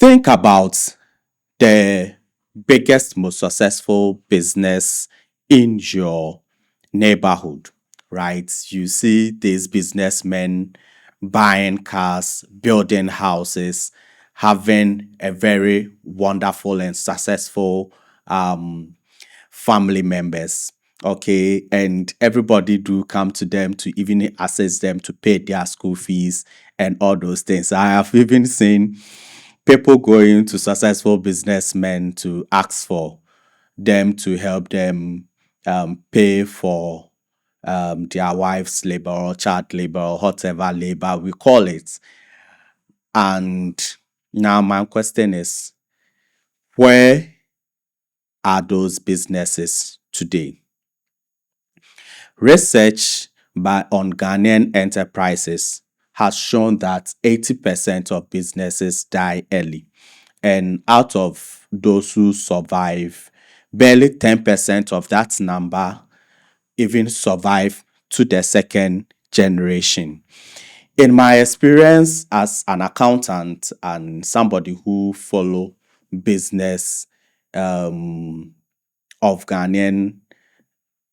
Think about the biggest, most successful business in your neighborhood, right? You see these businessmen buying cars, building houses, having a very wonderful and successful family members. Okay, and everybody do come to them to even assist them to pay their school fees and all those things. I have even seen people going to successful businessmen to ask for them to help them pay for their wife's labor or child labor or whatever labor we call it. And now my question is, where are those businesses today? Research by on Ghanaian enterprises has shown that 80% of businesses die early. And out of those who survive, barely 10% of that number even survive to the second generation. In my experience as an accountant and somebody who follow business of Ghanaian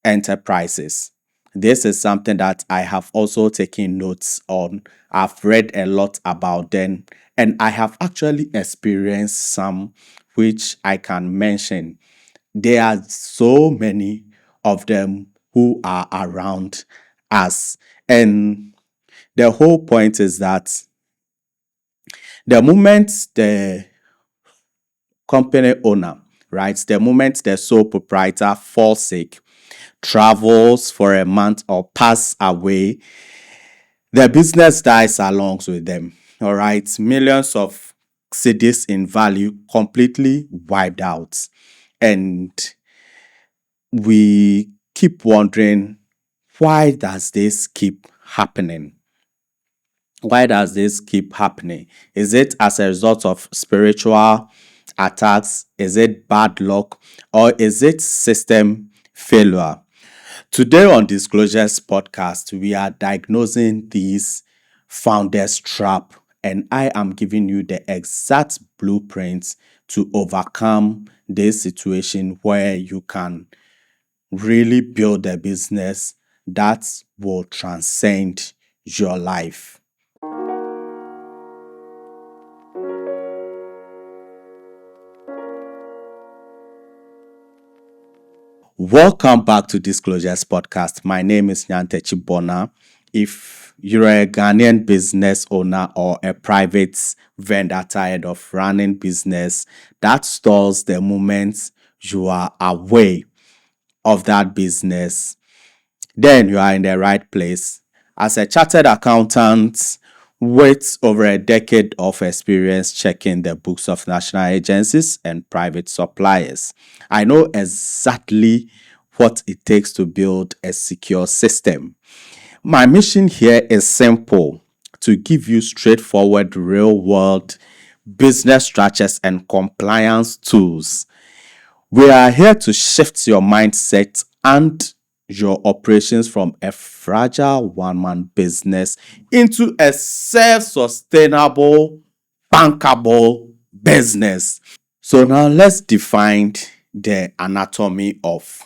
enterprises, this is something that I have also taken notes on. I've read a lot about them, and I have actually experienced some which I can mention. There are so many of them who are around us. And the whole point is that the moment the company owner, right, the moment the sole proprietor falls sick, travels for a month, or pass away, the business dies along with them. All right, millions of cedis in value completely wiped out. And we keep wondering, why does this keep happening? Why does this keep happening? Is it as a result of spiritual attacks? Is it bad luck? Or is it system failure? Today on Disclosures Podcast, we are diagnosing these founders trap, and I am giving you the exact blueprints to overcome this situation where you can really build a business that will transcend your life. Welcome back to Disclosures Podcast. My name is Nyantakyi Bonna. If you're a Ghanaian business owner or a private vendor tired of running business that stalls the moment you are away of that business, then you are in the right place. As a chartered accountant with over a decade of experience checking the books of national agencies and private suppliers, I know exactly what it takes to build a secure system. My mission here is simple: to give you straightforward, real world business structures and compliance tools. We are here to shift your mindset and your operations from a fragile one-man business into a self-sustainable, bankable business. So now let's define the anatomy of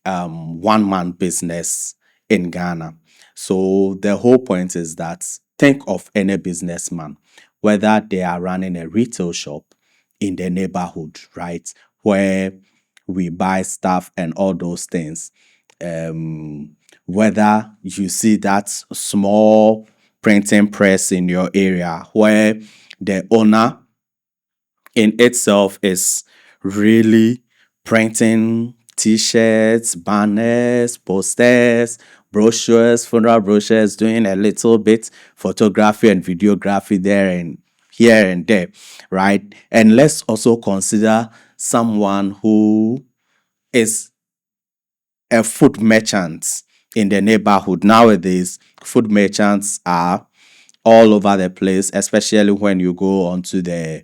one-man business in Ghana. So the whole point is that think of any businessman, whether they are running a retail shop in the neighborhood, right, where we buy stuff and all those things. Whether you see that small printing press in your area where the owner in itself is really printing t-shirts, banners, posters, brochures, funeral brochures, doing a little bit photography and videography there and here and there, right? And let's also consider someone who is a food merchant in the neighborhood. Nowadays, food merchants are all over the place, especially when you go onto the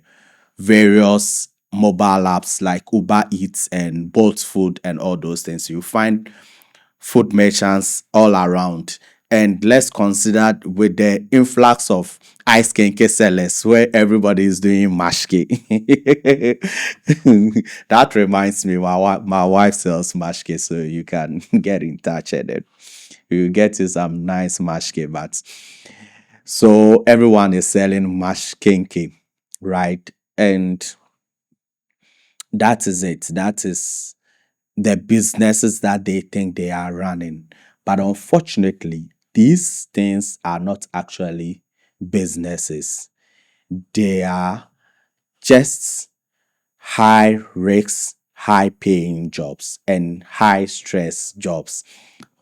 various mobile apps like Uber Eats and Bolt Food and all those things. You find food merchants all around. And let's consider with the influx of ice kenke sellers where everybody is doing mashke. That reminds me, my wife sells mashke, so you can get in touch and then we will get you some nice mashke. But so everyone is selling mash kenke, right? And that is it. That is the businesses that they think they are running. But unfortunately, these things are not actually businesses. They are just high risk, high paying jobs and high stress jobs.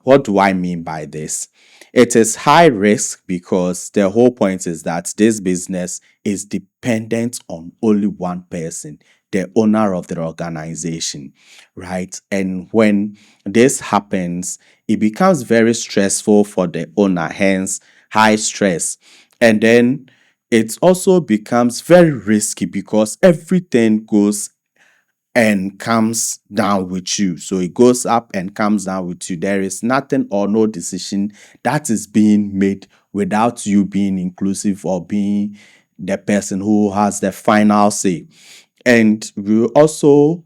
What do I mean by this? It is high risk because the whole point is that this business is dependent on only one person, the owner of the organization, right? And when this happens, it becomes very stressful for the owner, hence high stress. And then it also becomes very risky because everything goes and comes down with you. So it goes up and comes down with you. There is nothing or no decision that is being made without you being inclusive or being the person who has the final say. And we also,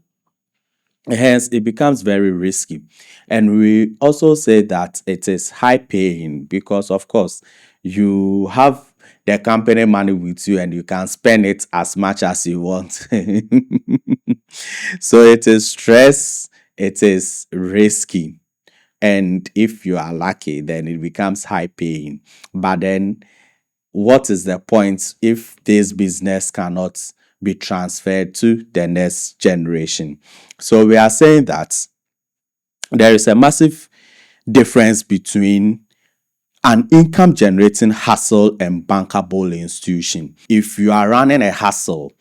hence, it becomes very risky. And we also say that it is high paying because, of course, you have the company money with you and you can spend it as much as you want. So it is stress, it is risky. And if you are lucky, then it becomes high paying. But then what is the point if this business cannot be transferred to the next generation? So we are saying that there is a massive difference between an income generating hustle and bankable institution. If you are running a hustle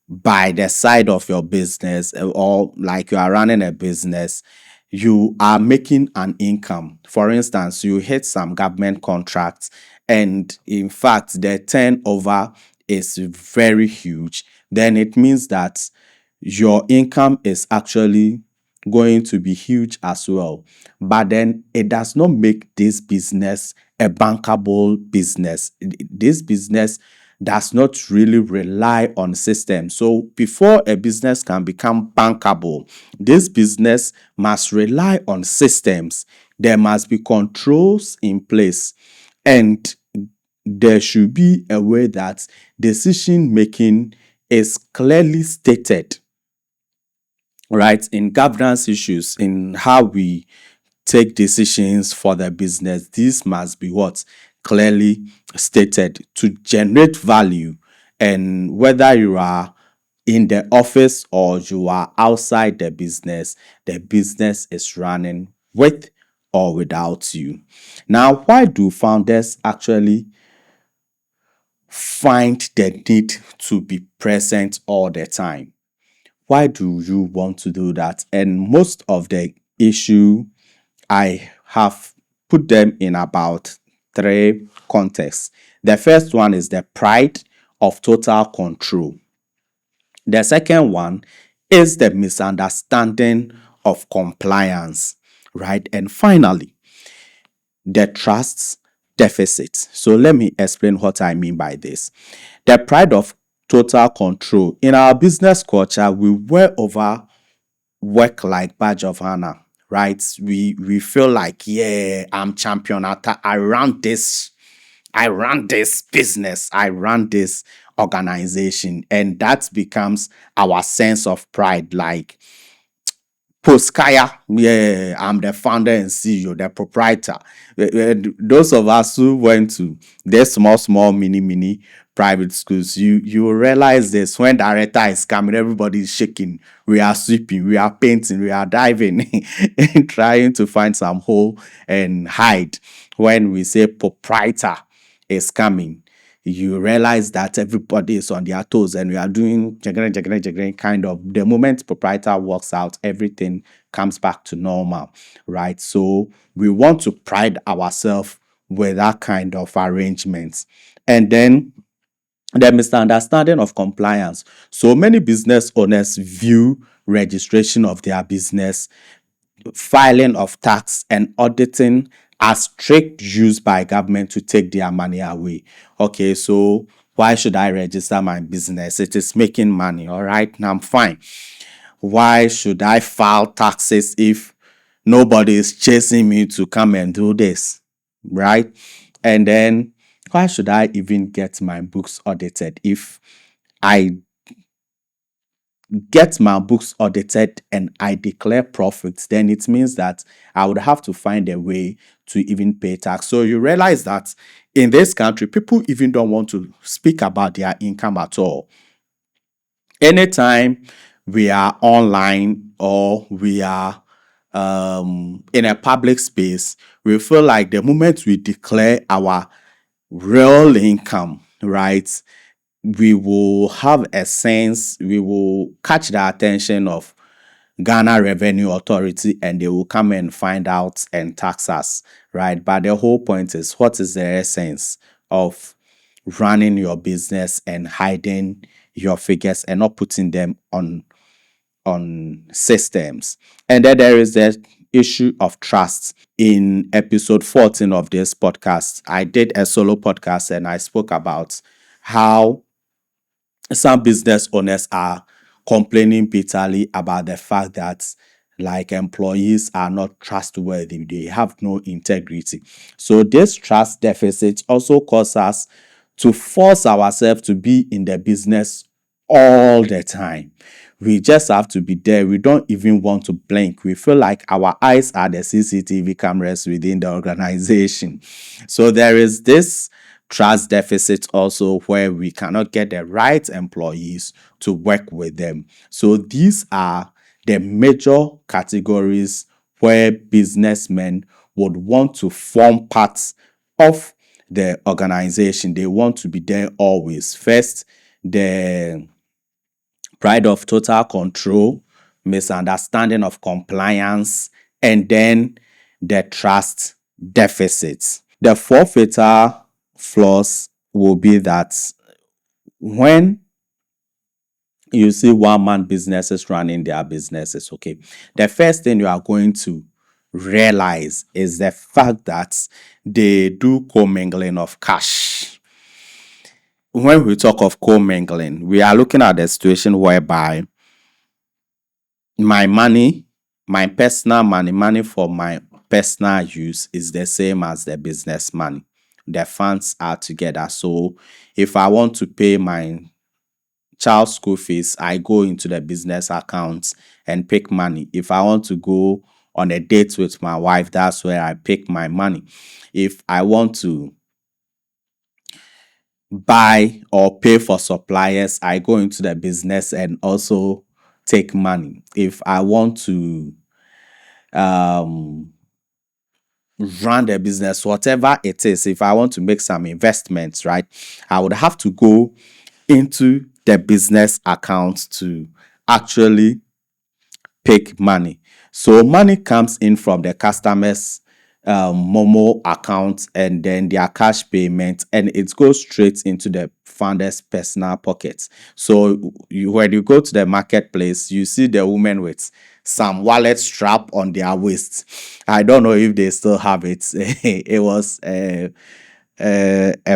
by the side of your business, or like you are running a business, you are making an income. For instance, you hit some government contracts, and in fact, the turnover is very huge. Then it means that your income is actually going to be huge as well. But then it does not make this business a bankable business. This business does not really rely on systems. So before a business can become bankable, this business must rely on systems. There must be controls in place, and there should be a way that decision making is clearly stated, right, in governance issues, in how we take decisions for the business. This must be what clearly stated to generate value. And whether you are in the office or you are outside the business is running with or without you. Now, why do founders actually find the need to be present all the time? Why do you want to do that? And most of the issue, I have put them in about three contexts. The first one is the pride of total control. The second one is the misunderstanding of compliance, right? And finally, the trust deficit. So let me explain what I mean by this. The pride of total control. In our business culture, we wear over work like badge of honor, right? We feel like, yeah, I'm champion. I run this business, I run this organization, and that becomes our sense of pride. Like, Poskaya, yeah, I'm the founder and CEO, the proprietor. Those of us who went to the small, mini private schools, you will realize this when director is coming, everybody is shaking. We are sweeping, we are painting, we are diving, and trying to find some hole and hide. When we say proprietor is coming, you realize that everybody is on their toes and we are doing jagger, kind of. The moment proprietor walks out, everything comes back to normal, right? So we want to pride ourselves with that kind of arrangements. And then the misunderstanding of compliance. So many business owners view registration of their business, filing of tax, and auditing as trick used by government to take their money away. Okay, so why should I register my business? It is making money. All right, now I'm fine. Why should I file taxes if nobody is chasing me to come and do this? Right? And then why should I even get my books audited if I get my books audited and I declare profits? Then it means that I would have to find a way to even pay tax. So you realize that in this country, people even don't want to speak about their income at all. Anytime we are online or we are in a public space, we feel like the moment we declare our real income, right, we will have a sense, we will catch the attention of Ghana Revenue Authority and they will come and find out and tax us, right? But the whole point is, what is the essence of running your business and hiding your figures and not putting them on systems? And then there is the issue of trust. In episode 14 of this podcast, I did a solo podcast and I spoke about how some business owners are complaining bitterly about the fact that like employees are not trustworthy, they have no integrity. So this trust deficit also causes us to force ourselves to be in the business all the time. We just have to be there. We don't even want to blink. We feel like our eyes are the CCTV cameras within the organization. So there is this trust deficit also where we cannot get the right employees to work with them. So these are the major categories where businessmen would want to form parts of the organization. They want to be there always. First, the pride of total control, misunderstanding of compliance, and then the trust deficits. The four fatal flaws will be that when you see one man businesses running their businesses, okay, the first thing you are going to realize is the fact that they do co-mingling of cash. When we talk of co-mingling, we are looking at the situation whereby my money, my personal money for my personal use is the same as the business money. The funds are together. So if I want to pay my child's school fees, I go into the business account and pick money. If I want to go on a date with my wife, that's where I pick my money. If I want to buy or pay for suppliers, I go into the business and also take money. If I want to um run the business, whatever it is, if I want to make some investments, right, I would have to go into the business account to actually pick money. So money comes in from the customers Momo account and then their cash payment, and it goes straight into the founder's personal pockets. So when you go to the marketplace, you see the women with some wallet strap on their waist. I don't know if they still have it. It was a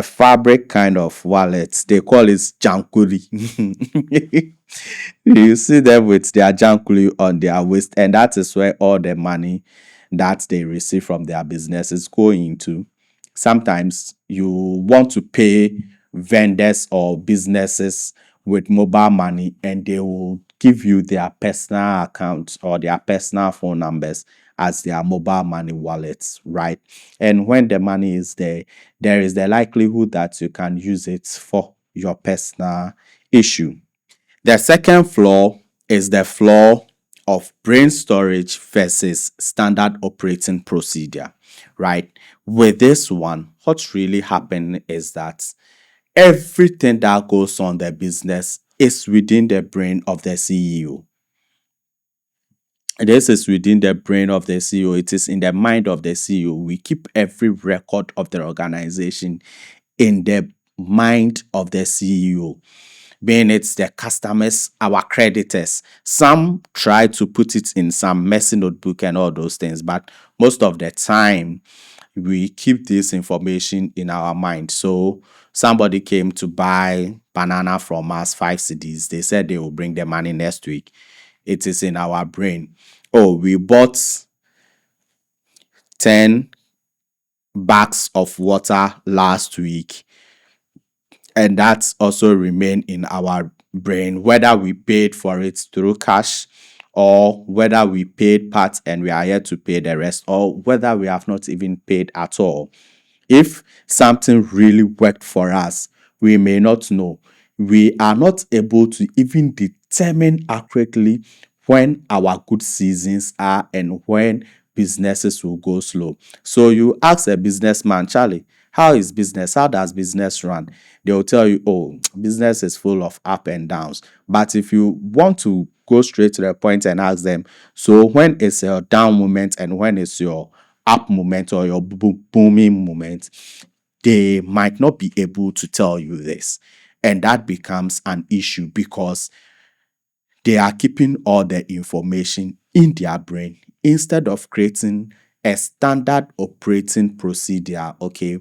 fabric kind of wallet. They call it jankuri. You see them with their jankuri on their waist, and that is where all the money that they receive from their business is going to. Sometimes you want to pay vendors or businesses with mobile money, and they will give you their personal accounts or their personal phone numbers as their mobile money wallets, right? And when the money is there, there is the likelihood that you can use it for your personal issue. The second flaw is the flaw of brain storage versus standard operating procedure, right? With this one, what's really happening is that everything that goes on the business is within the brain of the CEO. This is within the brain of the CEO. It is in the mind of the CEO. We keep every record of the organization in the mind of the CEO, being it's the customers, our creditors. Some try to put it in some messy notebook and all those things, but most of the time we keep this information in our mind. So somebody came to buy banana from us 5 cedis. They said they will bring the money next week. It is in our brain. Oh, we bought 10 bags of water last week, and that's also remain in our brain, whether we paid for it through cash or whether we paid part and we are yet to pay the rest, or whether we have not even paid at all. If something really worked for us, we may not know. We are not able to even determine accurately when our good seasons are and when businesses will go slow. So you ask a businessman, Charlie, how is business? How does business run? They will tell you, oh, business is full of up and downs. But if you want to go straight to the point and ask them, so when is your down moment and when is your up moment or your booming moment, they might not be able to tell you this. And that becomes an issue because they are keeping all the information in their brain instead of creating a standard operating procedure. Okay,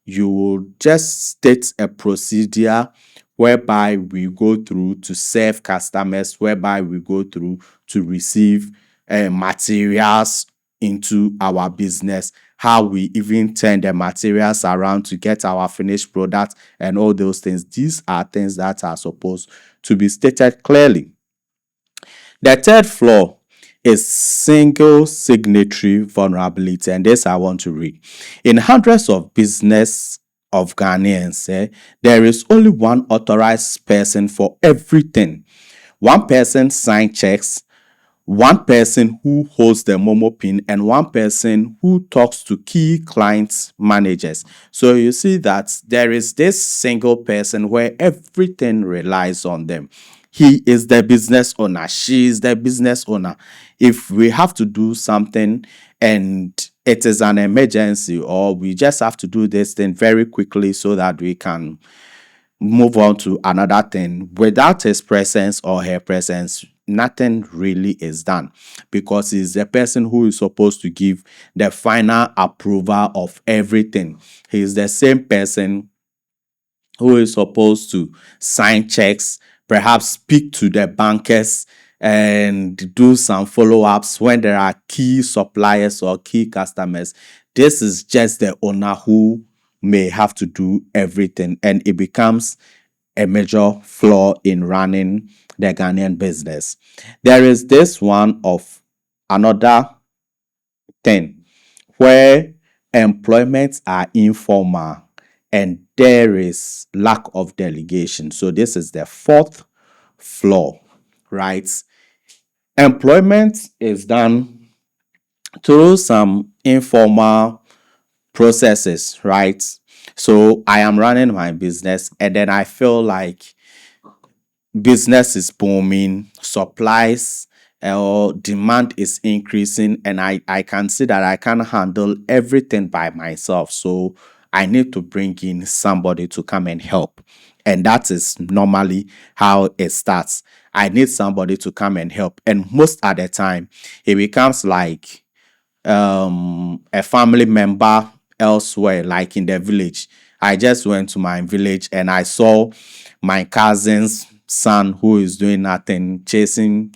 you will just state a procedure whereby we go through to serve customers, whereby we go through to receive materials into our business, how we even turn the materials around to get our finished product, and all those things. These are things that are supposed to be stated clearly. The third flaw is single signatory vulnerability, and this I want to read. In hundreds of business of Ghanaians, there is only one authorized person for everything. One person sign checks, one person who holds the Momo pin, and one person who talks to key clients managers. So you see that there is this single person where everything relies on them. He is the business owner, she is the business owner. If we have to do something and it is an emergency, or we just have to do this thing very quickly so that we can move on to another thing, without his presence or her presence, nothing really is done, because he's the person who is supposed to give the final approval of everything. He's the same person who is supposed to sign checks, perhaps speak to the bankers and do some follow-ups when there are key suppliers or key customers. This is just the owner who may have to do everything, and it becomes a major flaw in running the Ghanaian business. There is this one of another thing where employments are informal and there is lack of delegation. So this is the fourth flaw, right? Employment is done through some informal processes, right? So I am running my business and then I feel like business is booming, supplies or demand is increasing, and I can see that I can't handle everything by myself. So I need to bring in somebody to come and help. And that is normally how it starts. I need somebody to come and help. And most of the time, it becomes like a family member elsewhere, like in the village. I just went to my village and I saw my cousin's son who is doing nothing, chasing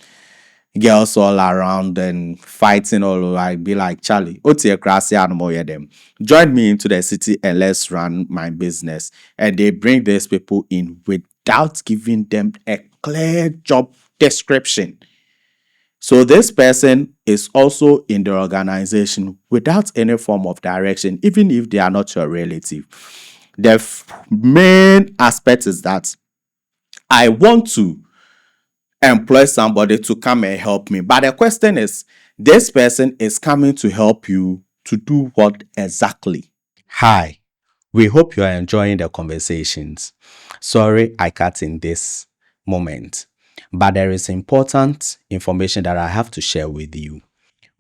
girls all around and fighting all over. I'd be like, Charlie, Otie Krasi Anomoye them. Join me into the city and let's run my business. And they bring these people in without giving them a clear job description. So this person is also in the organization without any form of direction, even if they are not your relative. The main aspect is that I want to employ somebody to come and help me. But the question is, this person is coming to help you to do what exactly? Hi, we hope you are enjoying the conversations. Sorry I cut in this moment, but there is important information that I have to share with you.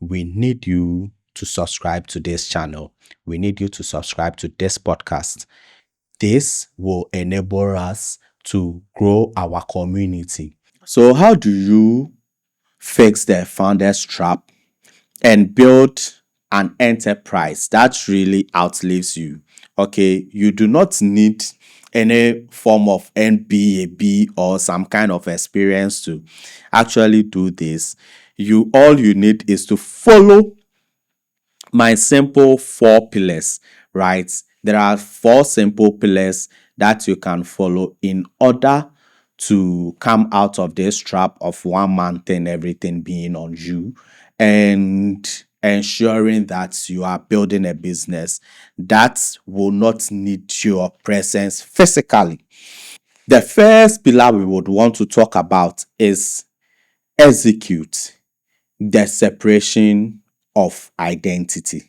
We need you to subscribe to this channel. We need you to subscribe to this podcast. This will enable us to grow our community. So, how do you fix the founder's trap and build an enterprise that really outlives you. Okay, you do not need any form of MBA or some kind of experience to actually do this. All you need is to follow my simple 4 pillars, right? There are 4 simple pillars that you can follow in order to come out of this trap of one man thing, everything being on you, and ensuring that you are building a business that will not need your presence physically. The first pillar we would want to talk about is execute the separation of identity.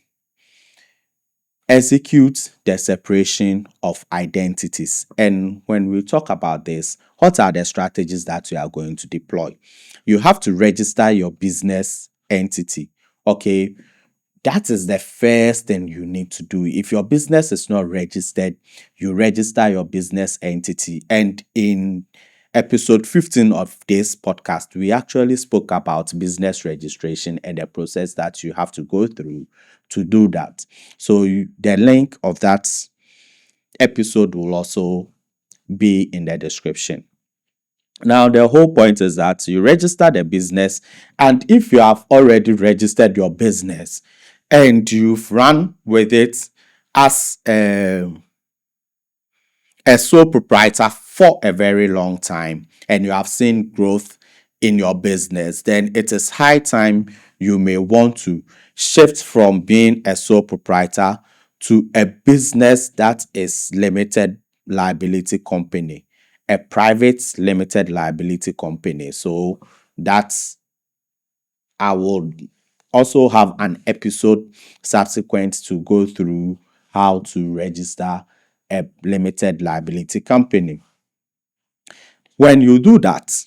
Execute the separation of identities. And when we talk about this, what are the strategies that you are going to deploy? You have to register your business entity. Okay, that is the first thing you need to do. If your business is not registered, you register your business entity. And in episode 15 of this podcast, we actually spoke about business registration and the process that you have to go through to do that. So the link of that episode will also be in the description. Now, the whole point is that you register the business, and if you have already registered your business and you've run with it as a sole proprietor for a very long time and you have seen growth in your business, then it is high time you may want to shift from being a sole proprietor to a business that is limited liability company, a private limited liability company. So that's I will also have an episode subsequent to go through how to register a limited liability company. When you do that,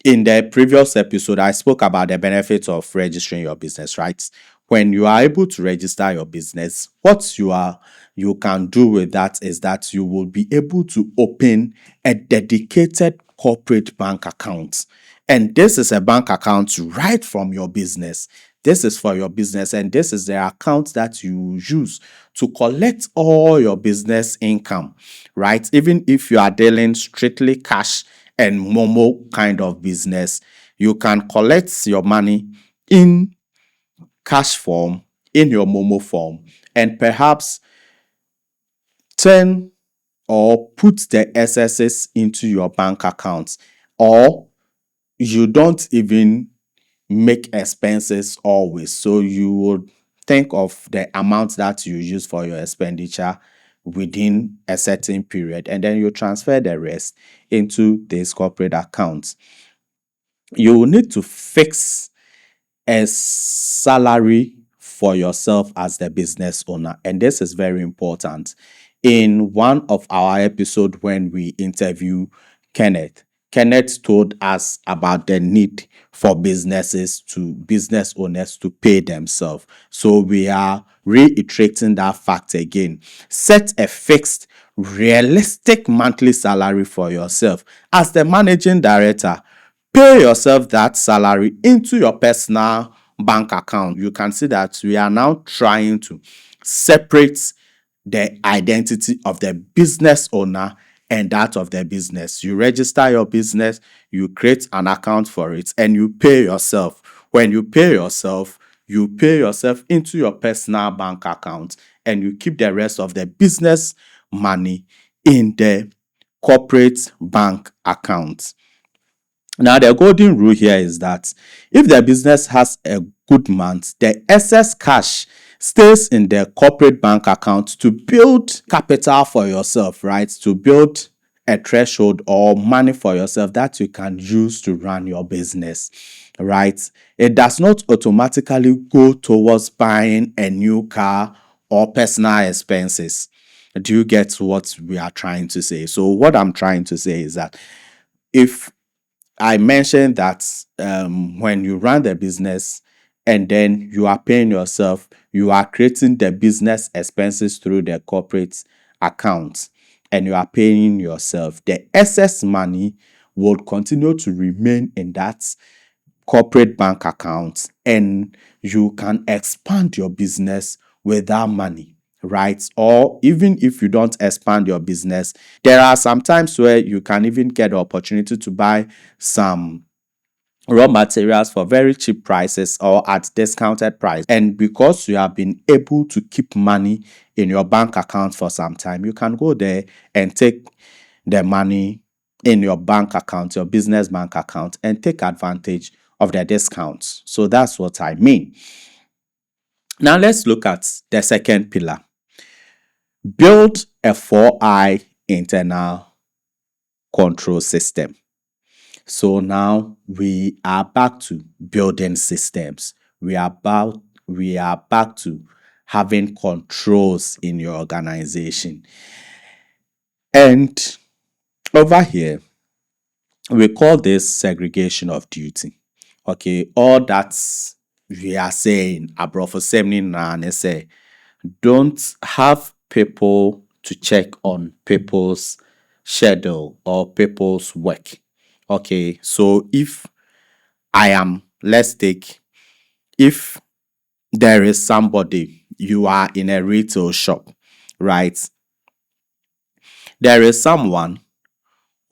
in the previous episode, I spoke about the benefits of registering your business, right? When you are able to register your business, what you can do with that is that you will be able to open a dedicated corporate bank account. And this is a bank account right from your business. This is for your business, and this is the account that you use to collect all your business income, right? Even if you are dealing strictly cash and Momo kind of business, you can collect your money in cash form, in your Momo form, and perhaps turn or put the SSS into your bank account, or you don't even make expenses always. So you would think of the amount that you use for your expenditure within a certain period, and then you transfer the rest into this corporate account. You will need to fix a salary for yourself as the business owner, and this is very important. In one of our episodes when we interview Kenneth told us about the need for business owners to pay themselves. So we are reiterating that fact again. Set a fixed realistic monthly salary for yourself as the managing director. Pay yourself that salary into your personal bank account. You can see that we are now trying to separate the identity of the business owner and that of the business. You register your business, you create an account for it, and you pay yourself. When you pay yourself into your personal bank account, and you keep the rest of the business money in the corporate bank account. Now, the golden rule here is that if the business has a good month, the excess cash stays in the corporate bank account to build capital for yourself, right? To build a threshold or money for yourself that you can use to run your business, right? It does not automatically go towards buying a new car or personal expenses. Do you get what we are trying to say? So, what I'm trying to say is that if I mentioned that when you run the business and then you are paying yourself, you are creating the business expenses through the corporate account and you are paying yourself. The excess money will continue to remain in that corporate bank accounts, and you can expand your business with that money, right? Or even if you don't expand your business, there are some times where you can even get the opportunity to buy some raw materials for very cheap prices or at discounted price. And because you have been able to keep money in your bank account for some time, you can go there and take the money in your bank account, your business bank account, and take advantage of the discounts. So that's what I mean. Now let's look at the second pillar. Build a 4I internal control system. So now we are back to building systems. We are back to having controls in your organization. And over here, we call this segregation of duty. Okay, all that we are saying, Abrofo Semni na say, don't have people to check on people's schedule or people's work. Okay, so if I am, let's take, if there is somebody, you are in a retail shop, right? There is someone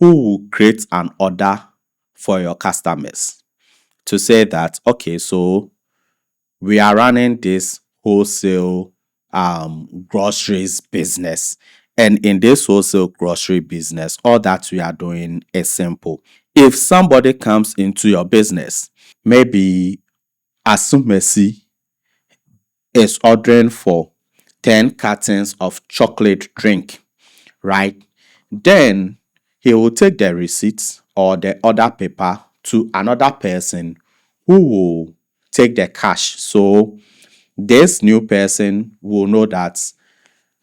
who will create an order for your customers to say that, okay, so we are running this wholesale groceries business. And in this wholesale grocery business, all that we are doing is simple. If somebody comes into your business, maybe Asumesi is ordering for 10 cartons of chocolate drink, right? Then he will take the receipt or the order paper to another person who will take the cash. So this new person will know that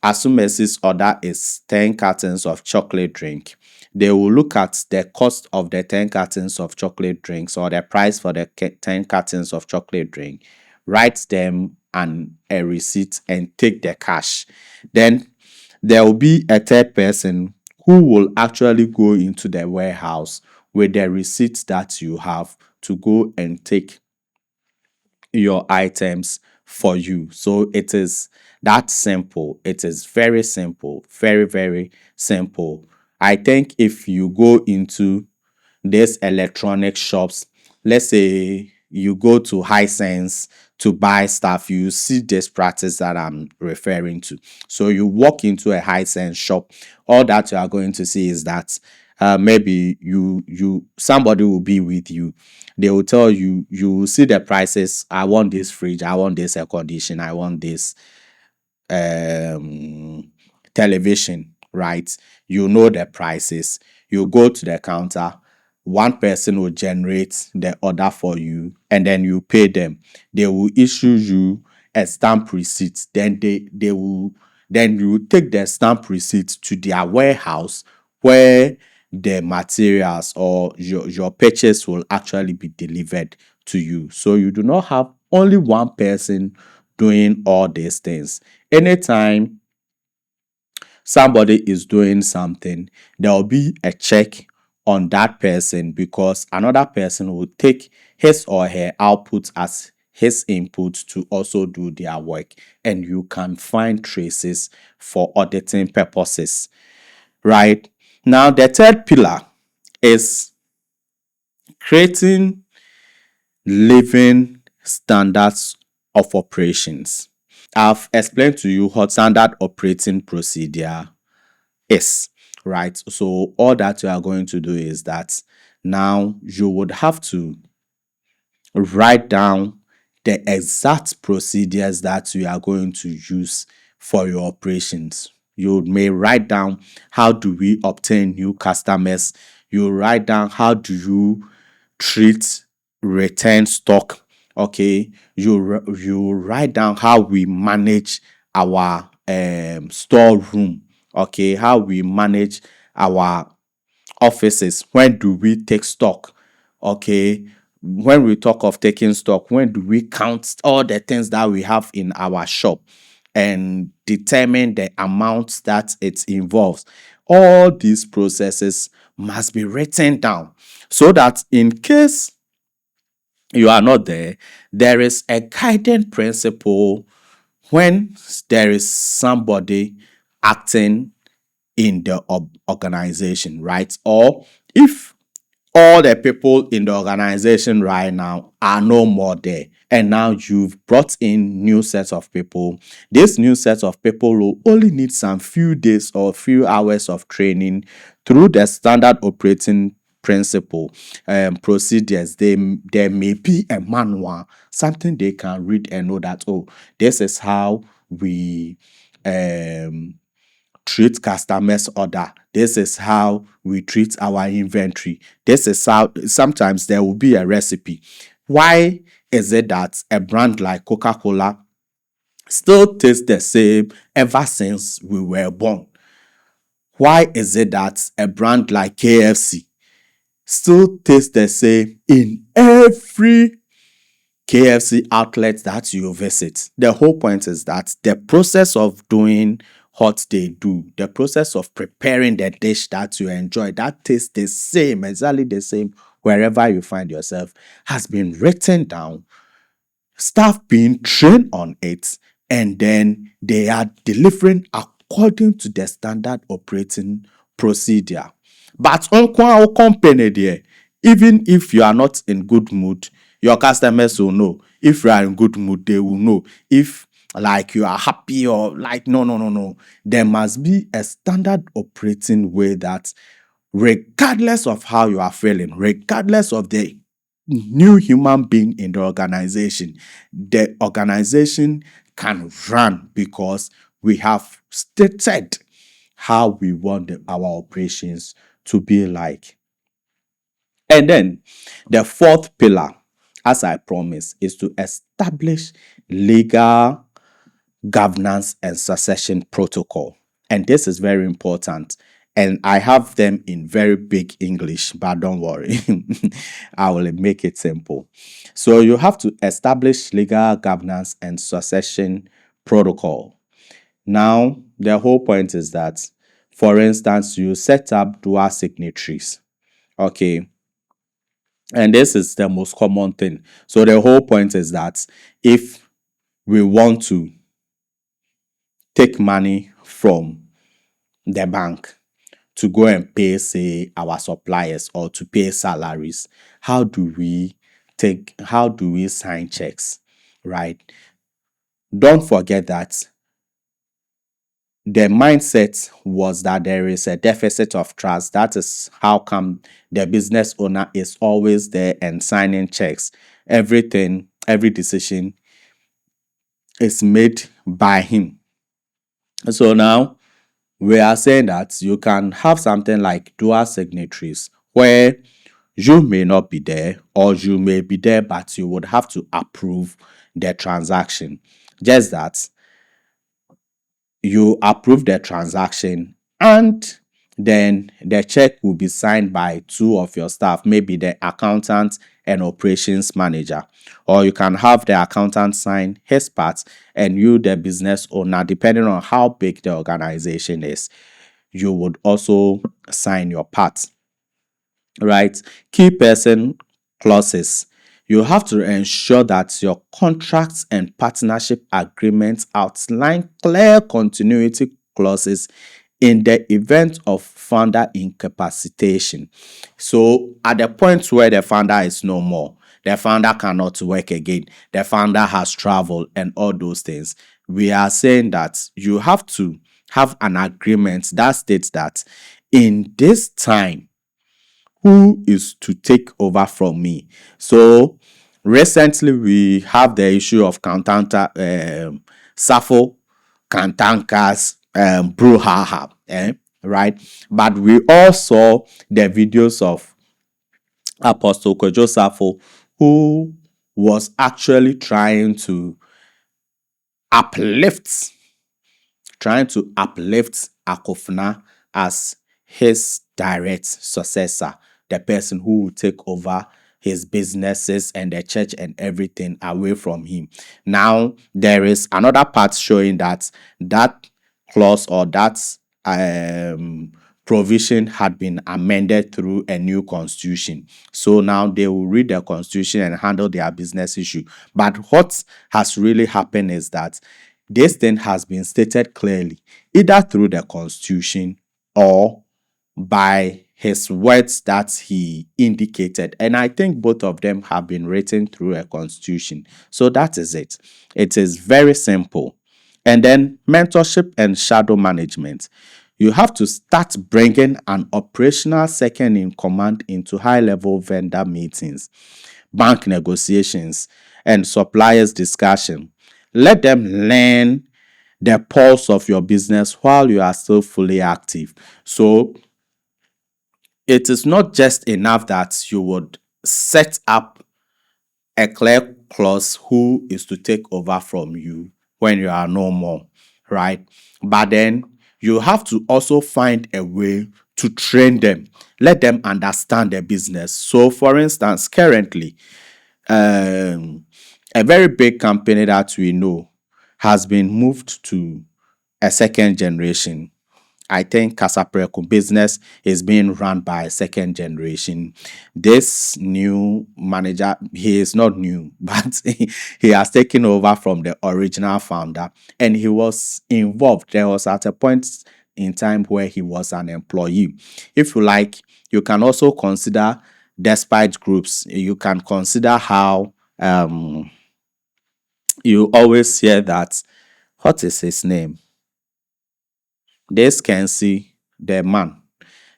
Asumesi's order is 10 cartons of chocolate drink. They will look at the cost of the 10 cartons of chocolate drinks or the price for the 10 cartons of chocolate drink, write them and a receipt and take the cash. Then there will be a third person who will actually go into the warehouse with the receipts that you have to go and take your items for you. So it is that simple. It is very simple. Very, very simple. I think if you go into these electronic shops, let's say you go to Hisense to buy stuff, you see this practice that I'm referring to. So you walk into a Hisense shop, all that you are going to see is that maybe you somebody will be with you. They will tell you, you will see the prices. I want this fridge, I want this air condition, I want this um television, right? You know the prices. You go to the counter, one person will generate the order for you, and then you pay them. They will issue you a stamp receipt. Then you take the stamp receipt to their warehouse where the materials or your purchase will actually be delivered to you. So you do not have only one person doing all these things. Anytime somebody is doing something, there will be a check on that person because another person will take his or her output as his input to also do their work, and you can find traces for auditing purposes, right? Now, the third pillar is creating living standards of operations. I've explained to you what standard operating procedure is, right? So all that you are going to do is that now you would have to write down the exact procedures that you are going to use for your operations. You may write down how do we obtain new customers. You write down how do you treat return stock. Okay, you write down how we manage our storeroom. Okay, how we manage our offices. When do we take stock? Okay, when we talk of taking stock, when do we count all the things that we have in our shop and determine the amount that it involves? All these processes must be written down so that in case you are not there, there is a guiding principle when there is somebody acting in the organization, right? Or if all the people in the organization right now are no more there, and now you've brought in new sets of people. This new set of people will only need some few days or few hours of training through the standard operating principle procedures. There may be a manual, something they can read and know that, oh, this is how we um treat customers order. This is how we treat our inventory. This is how sometimes there will be a recipe. Why is it that a brand like Coca-Cola still tastes the same ever since we were born? Why is it that a brand like KFC still tastes the same in every KFC outlets that you visit? The whole point is that the process of doing what they do, the process of preparing the dish that you enjoy, that tastes the same, exactly the same, wherever you find yourself, has been written down, staff being trained on it, and then they are delivering according to the standard operating procedure. But on our company there, even if you are not in good mood, your customers will know. If you are in good mood, they will know. If like you are happy or like no. There must be a standard operating way that regardless of how you are feeling, regardless of the new human being in the organization can run because we have stated how we want our operations to be like. And then the fourth pillar, as I promised, is to establish legal governance and succession protocol. And this is very important. And I have them in very big English, but don't worry, I will make it simple. So you have to establish legal governance and succession protocol. Now, the whole point is that, for instance, you set up dual signatories. Okay. And this is the most common thing. So the whole point is that if we want to take money from the bank to go and pay, say, our suppliers or to pay salaries, how do we sign checks, right? Don't forget that the mindset was that there is a deficit of trust. That is how come the business owner is always there and signing checks. Everything, every decision is made by him. So now we are saying that you can have something like dual signatories where you may not be there or you may be there, but you would have to approve the transaction. Just that you approve the transaction and then the check will be signed by two of your staff, maybe the accountant and operations manager, or you can have the accountant sign his part and you, the business owner, depending on how big the organization is, you would also sign your part, right? Key person clauses. You have to ensure that your contracts and partnership agreements outline clear continuity clauses in the event of founder incapacitation. So, at the point where the founder is no more, the founder cannot work again, the founder has traveled, and all those things, we are saying that you have to have an agreement that states that in this time, who is to take over from me. So recently we have the issue of Kantanta Asafo Kantanka's brouhaha, right? But we all saw the videos of Apostle Kojo Safo, who was actually uplift trying to uplift Akofna as his direct successor, the person who will take over his businesses and the church and everything away from him. Now, there is another part showing that that clause or that provision had been amended through a new constitution. So now they will read the constitution and handle their business issue. But what has really happened is that this thing has been stated clearly, either through the constitution or by his words that he indicated. And I think both of them have been written through a constitution. So that is it. It is very simple. And then mentorship and shadow management. You have to start bringing an operational second in command into high level vendor meetings, bank negotiations, and suppliers discussion. Let them learn the pulse of your business while you are still fully active. So it is not just enough that you would set up a clear clause who is to take over from you when you are no more, right? But then you have to also find a way to train them, let them understand the business. So, for instance, currently, a very big company that we know has been moved to a second generation. I think Kasapreko business is being run by a second generation. This new manager, he is not new, but he has taken over from the original founder, and he was involved. There was at a point in time where he was an employee. If you like, you can also consider despite groups. You can consider how you always hear that. What is his name? This Kensi, the man,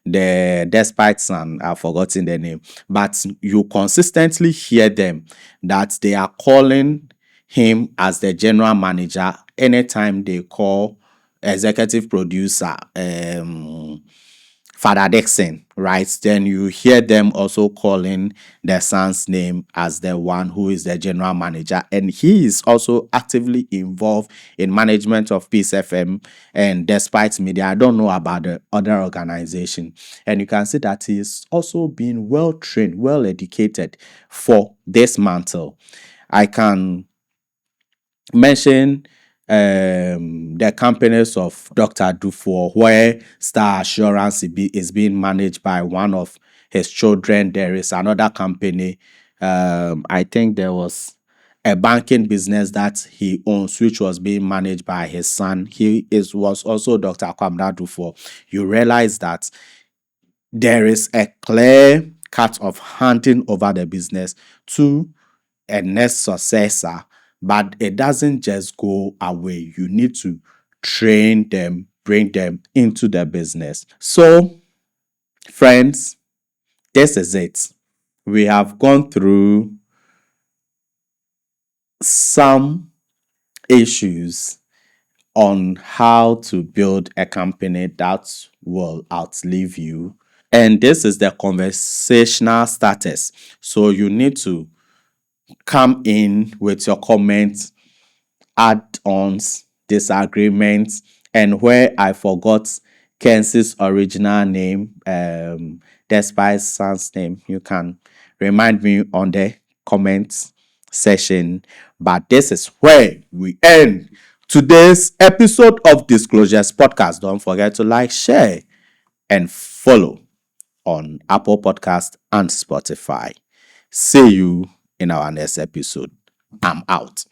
the despite son, I've forgotten the name, but you consistently hear them that they are calling him as the general manager anytime they call executive producer Father Dixon, right? Then you hear them also calling their son's name as the one who is the general manager. And he is also actively involved in management of Peace FM and Despite Media. I don't know about the other organization. And you can see that he is also being well trained, well educated for this mantle. I can mention the companies of Dr. Duffuor, where Star Assurance is being managed by one of his children. There is another company. I think there was a banking business that he owns, which was being managed by his son. Was also Dr. Kwabena Duffuor. You realize that there is a clear cut of handing over the business to a next successor, but it doesn't just go away. You need to train them, bring them into the business. So, friends, this is it. We have gone through some issues on how to build a company that will outlive you. And this is the conversational status. So you need to come in with your comments, add-ons, disagreements, and where I forgot Kensi's original name, despite son's name, you can remind me on the comments session. But this is where we end today's episode of Disclosures Podcast. Don't forget to like, share, and follow on Apple Podcast and Spotify. See you in our next episode. I'm out.